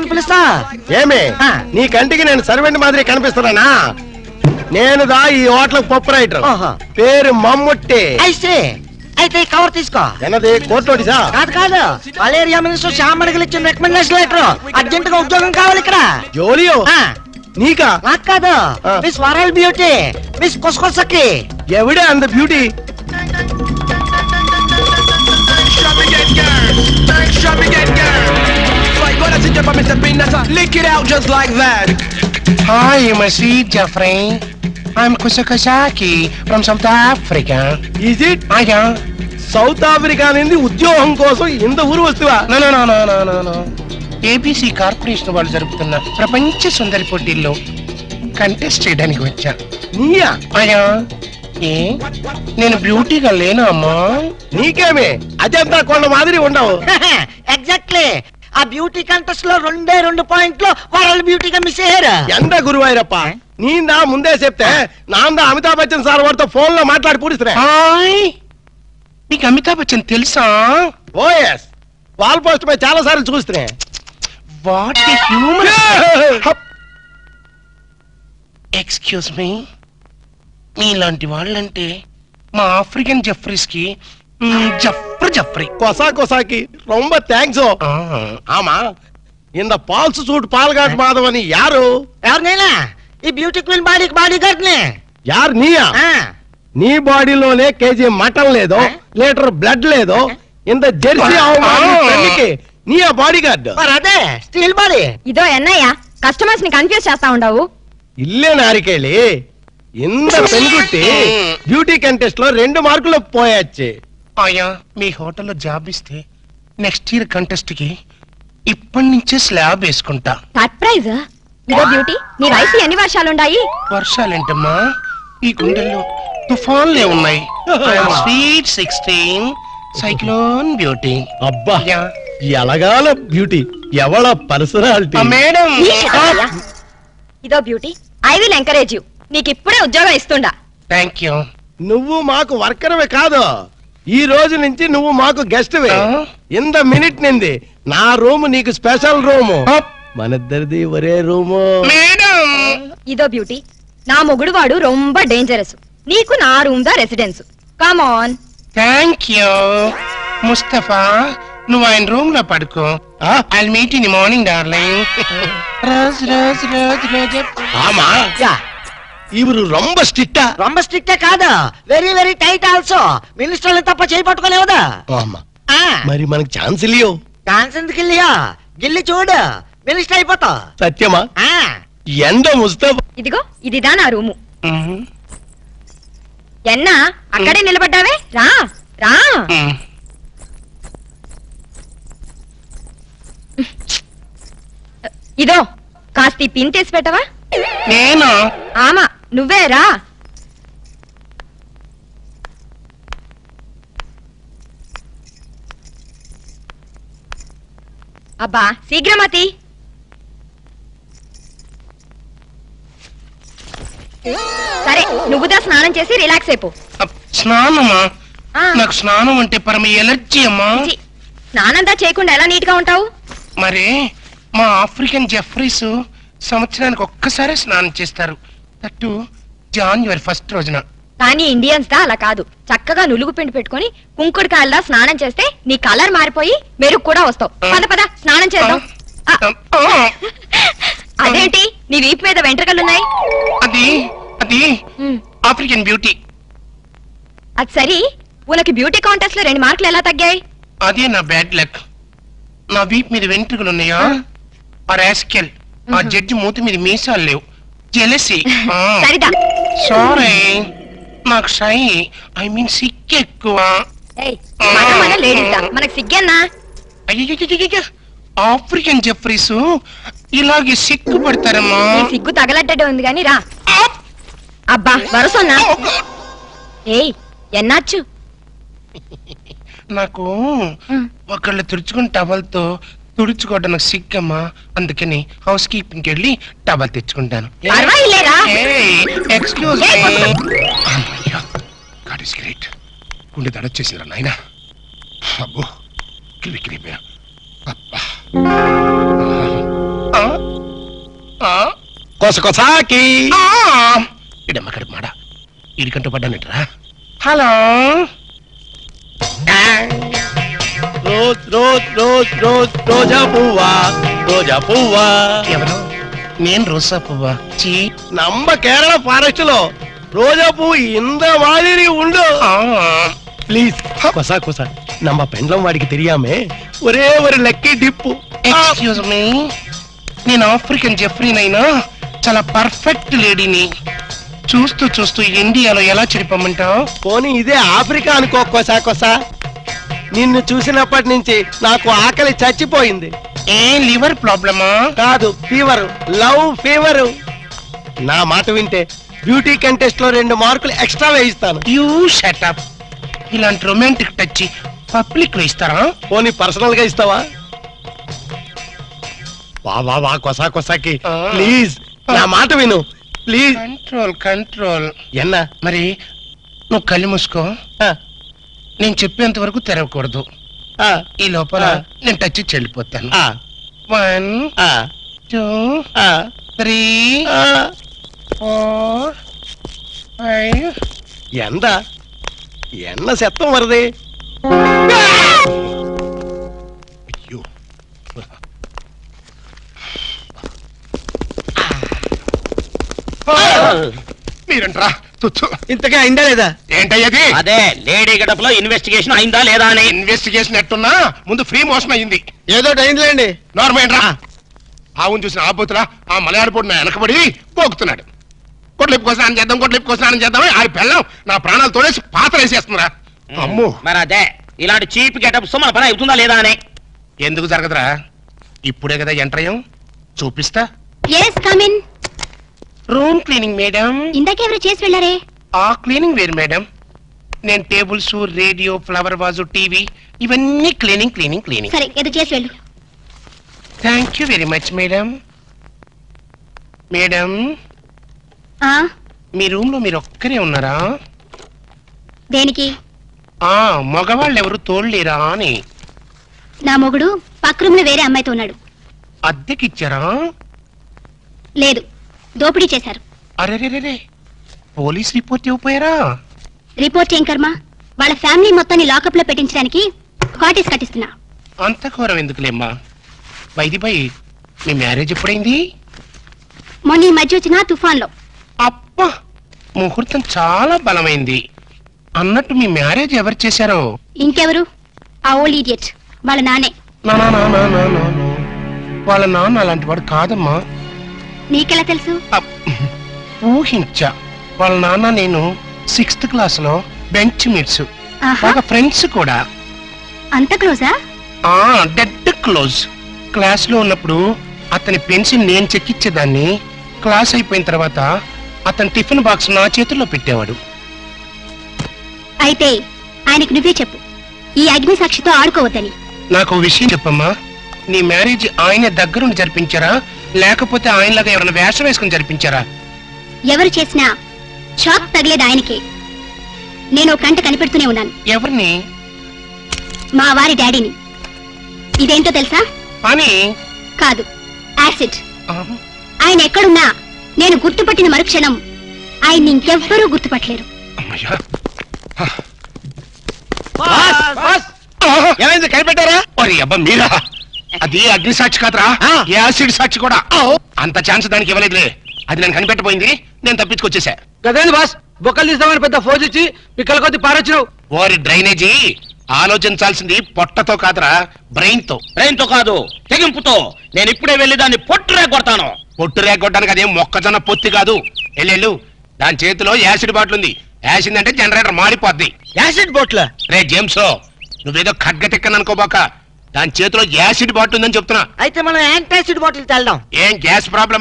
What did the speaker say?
ఎందుకు పిలుస్తా? ఏమి నీ కంటికి నేను సర్వెంట్ మాదిరి కనిపిస్తున్నానా? నేను దా ఈ హోటల్ పప్పు రైటర్, పేరు మమ్ముట్టి. అయితే కవర్ తీసుకో. ఎన్నది కోర్టు నోటీసా? కాదు కాదు, మలేరియా మినిస్టర్ శ్యామడికి ఇచ్చిన రికమెండేషన్ లెటర్. అర్జెంట్ గా ఉద్యోగం కావాలి ఇక్కడ. జోలియో నీకా? నాకు కాదు, మిస్ వరల్డ్ బ్యూటీ, మిస్ కొసకొసకి. ఎవడే అంత beauty? Hi, I'm Sweet Jeffrey. I'm Kusakasaki from South Africa. Is it? అయ్యా సౌత్ ఆఫ్రికా నుండి ఉద్యోగం కోసం ఇంత ఊరు వస్తువా? నో ఏబీసీ కార్పొరేషన్ వాళ్ళు జరుపుతున్న ప్రపంచ సుందరి పోటీల్లో కంటెస్ట్ చేయడానికి వచ్చా. నీయా? అయ్యా ఏ నేను బ్యూటీగా లేనా అమ్మా? నీకేమే అజంతా కొండ మాదిరి ఉండవు. ఎగ్జాక్ట్లీ, ఆ బ్యూటీ కంటెస్ట్ లో 2 పాయింట్లు వరల్డ్ బ్యూటీగా మిస్ అయ్యారు. ఎంత గురువాయిరప్ప, నీందా ముందే చెప్తే నాందా అమితాబ్ బచ్చన్ సార్ వారితో ఫోన్ లో మాట్లాడి పూడిస్తున్నా. నీకు అమితాబ్ బచ్చన్ తెలుసా? ఓఎస్, వాల్ పోస్ట్ పై చాలా సార్లు చూస్తున్నా. What a human. Excuse me, మీలాంటి వాళ్ళంటే మా ఆఫ్రికన్ జెఫ్రీస్ కి జఫ్రీ కొసాకి రొంబ థ్యాంక్స్. ఆమా ఇంద పాల్స్ సూట్ పాల్గాట్ మాధవ్ అని యారు? ఎవరినైనా ఈ బ్యూటీ క్వీన్ బాడీ గార్డ్ నే. యారు నీయా? నీ బాడీలోనే కేజీ మటన్ లేదో, లీటర్ బ్లడ్ లేదో, ఇంత జెర్సీ అవమానికి నీయా బాడీ గార్డ్? అదే స్టీల్ బాడీ. ఇదో ఎన్నయ్యా కస్టమర్స్ ని కన్ఫ్యూజ్ చేస్తా ఉండవు. ఇల్లే నారికేళి ఇంత పెన్గుట్టి బ్యూటీ కంటెస్ట్ లో 2 మార్కులు పోయొచ్చి. అయ్యా మీ హోటల్లో జాబ్ ఇస్తే నెక్స్ట్ ఇయర్ కంటెస్ట్ కి ఇప్పటి నుంచే స్లాబ్ వేసుకుంటా. సర్ప్రైజ్. ఇదో బ్యూటీ, నీ వయసు ఎన్ని వర్షాలుండాయి? వర్షాలేంటమ్మా, ఈ గుండెల్లో తుఫాన్లే ఉన్నాయి. Sweet 16 cyclone beauty. అబ్బా ఎలగాల బ్యూటీ, ఎవళ పర్సనాలిటీ మేడం. ఇదో beauty, I will encourage you. నీకు ఇప్పుడే ఉద్యోగం ఇస్తుండా. Thank you. నువ్వు మాకు వర్కర్వే కాదు, ఈ రోజు నుంచి నువ్వు మాకు గెస్ట్ వే. ఇంత మినిట్ నింది నా రూమ్ నీకు స్పెషల్ రూము, మనిద్దరిది ఒరే రూము. ఇదో బ్యూటీ, నా మొగుడు వాడు రొంబ డేంజరస్. నీకు నా రూమ్ దా residence. Come on. Thank you Mustafa, నువ్వు ఆయన రూమ్ లో పడుకో. I'll meet in the morning darling. Rose rose rose Rose. ఆమా ఇవరు రొంబ స్ట్రిక్టా? కాదు, వెరీ వెరీ టైట్ ఆల్సో. మినిస్టర్లు తప్ప చేయి పట్టుకోలేవుదా? మరి మనకు ఛాన్స్ ఇల్లియో? ఛాన్స్ ఎందుకు ఇల్లియో? గిల్లి చూడు, మినిస్టర్ అయిపోతా. సత్యమా? ఎండ ముస్తఫా. ఇదిగో ఇదిదా నా రూము. ఎన్నా అక్కడే నిలబడ్డావే, రా రా. ఇదో కాస్త ఈ పిన్ తీసి పెట్టవా? నేను? ఆమా నువ్వే రా. అబ్బా శీఘ్రమతి. సరే నువ్వుదా స్నానం చేసి రిలాక్స్ అయిపో. స్నానమా? నాకు స్నానం అంటే పరమ ఎలర్జీ అమ్మా. స్నానంతా చేయకుండా ఎలా నీట్ గా ఉంటావు? మరి మా ఆఫ్రికన్ జెఫ్రీస్ సంవత్సరానికి ఒక్కసారి స్నానం చేస్తారు, దట్టు జాన్యువరి 1 రోజున. కానీ ఇండియన్స్ దా అలా కాదు. చక్కగా నులుగు పిండి పెట్టుకుని కుంకుడు కాయల్లా స్నానం చేస్తే నీ కలర్ మారిపోయి మెరుగు కూడా వస్తావు. పద పద స్నానం చేద్దాం. అదేంటి నీ వీపు మీద వెంట్రుకలున్నాయి? అది అది ఆఫ్రికన్ బ్యూటీ. అది సరి, ఉనకి బ్యూటీ కాంటెస్ట్ లో 2 మార్కులు ఎలా తగ్గాయి? అదే నా బ్యాడ్ లక్. నా వీపు మీద వెంట్రుకలు ఉన్నాయా? ఆ రాస్కెల్ ఆ జడ్జి మూతి మీద మీసాలు లేవు. జెలసీ. సరిదా. సారీ, నాకు షై ఐ మీన్ సిక్ ఎక్కువ. మనకు సిగ్గన్నా? అయ్యో, ఆఫ్రికన్ జెఫ్రీస్ ఇలాగే సిగ్గు పడతారమ్మా. సిగ్గు తగలడ్డే ఉంది గాని రా. అబ్బా వరసన్నా. ఏయ్ ఎన్నాచ్చు? నాకు ఒకళ్ళు తుడుచుకుని టవల్తో తుడుచుకోవడం నాకు సిగ్గమ్మా, అందుకని హౌస్ కీపింగ్కి వెళ్ళి టవల్ తెచ్చుకుంటాను. Excuse God is great. గుండె దడొచ్చేసిందిరా నాయనా. అబ్బో కిరికిరిపోయా. అబ్బా కొసకొసాకి ఇడమ్మ కడుపు మాడ ఇడికంటూ పడ్డానిట్రా. Hello rose rose rose rose రోజా పువ్వా రోజా పువ్వా. ఎవరు? నేను రోజా పువ్వా? చీ. நம்ம కేరళ ఫారెస్ట్ లో రోజా పువ్వు ఇంత మాదిరి ఉండు. ప్లీజ్ కొసా కొసా நம்ம పెండ్లం వాడికి తెలియామే ఒరే ఒరే లక్కీ డిప్పు. ఎక్స్క్యూజ్ మీ, నేను ఆఫ్రికన్ జెఫ్రీనైనా చాలా పర్ఫెక్ట్ లేడీని. చూస్తూ చూస్తూ ఇండియాలో ఎలా చెడిపోమంటావు? పోనీ ఇదే ఆఫ్రికా అనుకో కొసా కొసా. నిన్ను చూసినప్పటి నుంచి నాకు ఆకలి చచ్చిపోయింది. ఏ లివర్ ప్రాబ్లమా? కాదు, ఫీవర్, లవ్ ఫీవర్. నా మాట వింటే బ్యూటీ కంటెస్ట్ లో 2 మార్కులు ఎక్స్ట్రా వేయిస్తాను. You shut up. ఇలాంటి రొమాంటిక్ టచ్ పబ్లిక్ లో ఇస్తారా? పోనీ పర్సనల్ గా ఇస్తావా? వా వా వా కొసా కొసాకి ప్లీజ్ నా మాట విను ప్లీజ్. Control control. ఎన్నా మరి నువ్వు కళ్ళు మూసుకో. ఆ, నేను చెప్పేంత వరకు తెరవకూడదు. ఆ, ఈ లోపల నేను టచ్ చెల్లిపోతాను. ఆ, 1 ఆ, 2 ఆ, 3 ఆ. 4 5. എന്താ എണ്ണ ശത്തം വെറുതെ. അയ്യോ మీరంట్రా తుచ్చు. ఇంతకే అయిందా లేదా? ఏంటయ్యది? అదే లేడీ గడపలో ఇన్వెస్టిగేషన్ అయిందా లేదా అని. ఇన్వెస్టిగేషన్ ఎట్టున్నా ముందు ఫ్రీ మోషన్ అయింది. ఏదో అయిందిలేండి. నార్మేంట్రా. ఆవును చూసిన ఆబోతులా ఆ మలయాళ పొడి నా వెనకబడి పోగుతున్నాడు. కొట్లిప్పు కోసం చేద్దాం, కొట్లిప్పు కోసం చేద్దాం. ఆ పెళ్ళం నా ప్రాణాలు తోడేసి పాత్ర వేసేస్తున్నారా. అమ్మో. మరి అదే ఇలాంటి చీప్ గెటప్స్ మన పని అవుతుందా లేదా అని. ఎందుకు జరగదురా? ఇప్పుడే కదా ఎంటర్ అయ్యాం, చూపిస్తా. Yes come in. Room cleaning madam. ఇందాకెవరు చేసి వెళ్ళారే? ఆ క్లీనింగ్ వేరు మేడం. నేను tables, radio, flower vase, TV ఇవన్నీ క్లీనింగ్ క్లీనింగ్ క్లీనింగ్. సరే ఏదో చేసి వెళ్ళు. Thank you very much madam. Madam ఆ మీ రూమ్ లో మీరు ఒక్కరే ఉన్నారా? దేనికి? ఆ మగవాళ్ళు ఎవరు తోడలేరా అని. నా మొగుడు పక్క రూమ్ లో వేరే అమ్మాయితో ఉన్నాడు. అద్దెకిచ్చారా? లేదు, దోపిడీ చేశారు. అరెరెరే, పోలీస్ రిపోర్ట్ ఇవ్వపోయారా? రిపోర్ట్ ఏం కర్మ, వాళ్ళ ఫ్యామిలీ మొత్తాన్ని లాకప్ లో పెట్టించడానికి కాటేజ్ కట్టిస్తున్నా. అంత ఘోరం ఎందుకులేమ్మా. వైది బై మీ మ్యారేజ్ ఎప్పుడైంది? మొన్న ఈ మధ్య వచ్చిన తుఫాన్ లో. అప్ప, ముహూర్తం చాలా బలమైంది. అన్నట్టు మీ మ్యారేజ్ ఎవరు చేశారో? ఇంకెవరు? ఆ ఓల్డ్ ఇడియట్ వాళ్ళ నానే. నా నా నా నా నా నా నా. వాళ్ళ నాన్న అలాంటి వాడు కాదమ్మా. నీకెలా తెలుసు? అప్. ఊహించా. వాళ్ళ నాన్న నేను 6th క్లాస్ లో బెంచ్ మీట్స్, ఆహా, బాగా ఫ్రెండ్స్ కూడా. అంత క్లోజా? ఆ డెడ్ క్లోజ్. క్లాస్ లో ఉన్నప్పుడు అతని పెన్సిల్ నేను చెక్కిచ్చేదాన్ని. క్లాస్ అయిపోయిన తర్వాత అతని టిఫిన్ బాక్స్ నా చేతుల్లో పెట్టేవాడు. అయితే ఆయనకి నువ్వే చెప్పు, ఈ అగ్ని సాక్షితో ఆడుకోవద్దని. నాకు ఓ విషయం చెప్పమ్మా. నీ మ్యారేజ్ ఆయన దగ్గరుండి జరిపించారా, లేకపోతే ఆయనలాగా ఎవరైనా వేషం వేసుకుని జరిపించారా? ఎవరు చేసినా షాక్ తగిలేది ఆయనకే. నేను ఒక కంట కనిపెడుతూనే ఉన్నాను. ఎవరిని? మా వారి డాడీని. ఇదేంటో తెలుసా? అని కాదు, యాసిడ్. ఆయన ఎక్కడున్నా నేను గుర్తుపట్టిన మరుక్షణం ఆయన్ని ఇంకెవ్వరూ గుర్తుపట్టలేరు. అమ్మయ్యా. ఏమైంది కనిపెట్టారా? ఒరే అబ్బా మీరా, అది అగ్ని సాక్షి కాదురా, యాసిడ్ సాక్షి కూడా. అంత ఛాన్స్ దానికి ఇవ్వలేదులే. అది నేను కనిపెట్టబోయింది, నేను తప్పించుకొచ్చేసా. కదేంది బాస్, బొక్కలు తీస్తామని పెద్ద ఫోజ్ ఇచ్చి పిక్కల కొద్ది పారొచ్చినావు. ఓరి డ్రైనేజీ, ఆలోచించాల్సింది పొట్టతో కాదురా, బ్రెయిన్ తో. బ్రెయిన్ తో కాదు, తెగింపుతో. నేను ఇప్పుడే వెళ్ళి దాన్ని పొట్టురే కొడతాను. పొట్టు రేగొట్టడానికి అదేం మొక్కజొన్న పొత్తి కాదు. ఎల్లెళ్ళు, దాని చేతిలో యాసిడ్ బాటిల్ ఉంది. యాసిడ్ అంటే జనరేటర్ మారిపోద్ది. యాసిడ్ బోట్ల రే జేమ్స్, నువ్వేదో ఖడ్గటెక్కని అనుకోబాక. దాని చేతిలో యాసిడ్ బాటిల్ ఉందని చెప్తున్నా. అయితే మనం యాంటాసిడ్ బాటిల్ తెల్దాం. ఏం గ్యాస్ ప్రాబ్లం